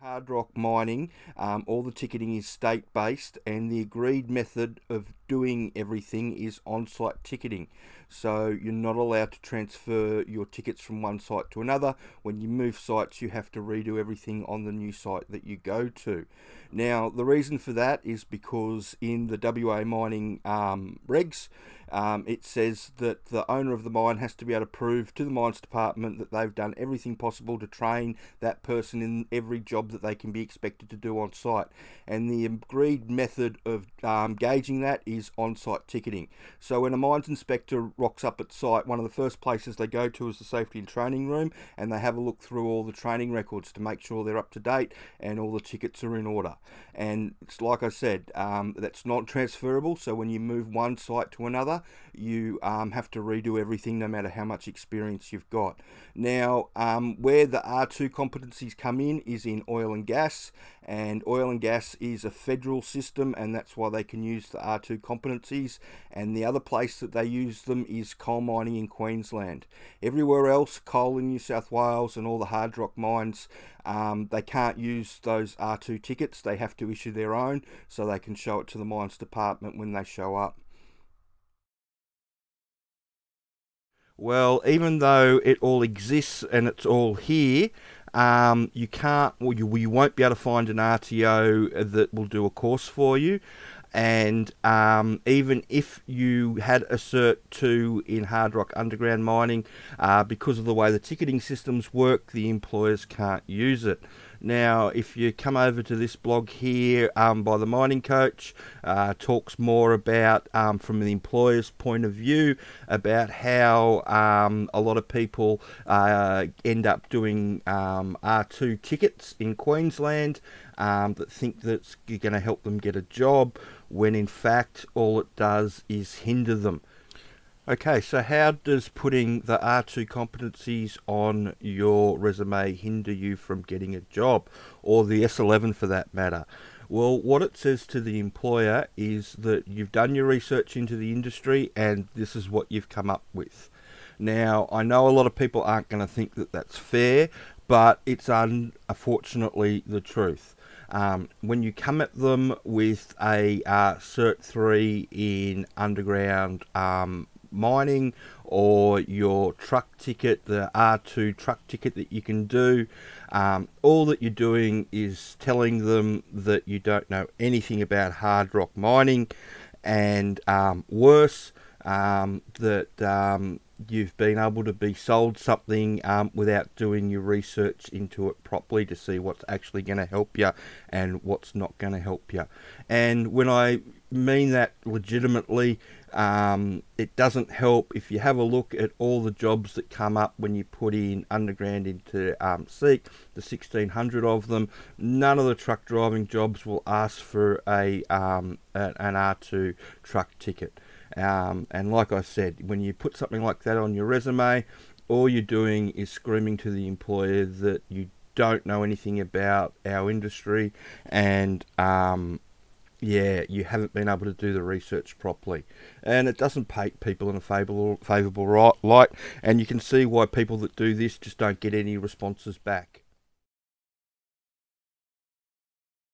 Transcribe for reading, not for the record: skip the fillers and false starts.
Hardrock Mining, all the ticketing is state-based, and the agreed method of doing everything is on-site ticketing. So you're not allowed to transfer your tickets from one site to another. When you move sites, you have to redo everything on the new site that you go to. Now, the reason for that is because in the WA mining regs, it says that the owner of the mine has to be able to prove to the mines department that they've done everything possible to train that person in every job that they can be expected to do on site. And the agreed method of gauging that is on-site ticketing. So when a mines inspector rocks up at site, one of the first places they go to is the safety and training room, and they have a look through all the training records to make sure they're up to date and all the tickets are in order. And it's like I said, that's not transferable. So when you move one site to another, you have to redo everything no matter how much experience you've got. Now, where the R2 competencies come in is in oil and gas, and oil and gas is a federal system, and that's why they can use the R2 competencies. And the other place that they use them is coal mining in Queensland. Everywhere else, coal in New South Wales and all the hard rock mines, they can't use those R2 tickets. They have to issue their own so they can show it to the mines department when they show up. Well, even though it all exists and it's all here, you can't, or you won't be able to find an RTO that will do a course for you. And even if you had a Cert 2 in hard rock underground mining, because of the way the ticketing systems work, the employers can't use it. Now, if you come over to this blog here by the Mining Coach, talks more about, from the employer's point of view, about how a lot of people end up doing R2 tickets in Queensland that think that's going to help them get a job, when in fact all it does is hinder them. Okay, so how does putting the R2 competencies on your resume hinder you from getting a job, or the S11 for that matter? Well, what it says to the employer is that you've done your research into the industry and this is what you've come up with. Now, I know a lot of people aren't going to think that that's fair, but it's unfortunately the truth. When you come at them with a Cert 3 in underground mining, or your truck ticket, the R2 truck ticket that you can do, all that you're doing is telling them that you don't know anything about hard rock mining, and worse, that you've been able to be sold something without doing your research into it properly to see what's actually going to help you and what's not going to help you. And when I mean that legitimately, it doesn't help if you have a look at all the jobs that come up when you put in underground into Seek, the 1600 of them. None of the truck driving jobs will ask for an R2 truck ticket. And like I said, when you put something like that on your resume, all you're doing is screaming to the employer that you don't know anything about our industry, and you haven't been able to do the research properly. And it doesn't paint people in a favourable light, and you can see why people that do this just don't get any responses back.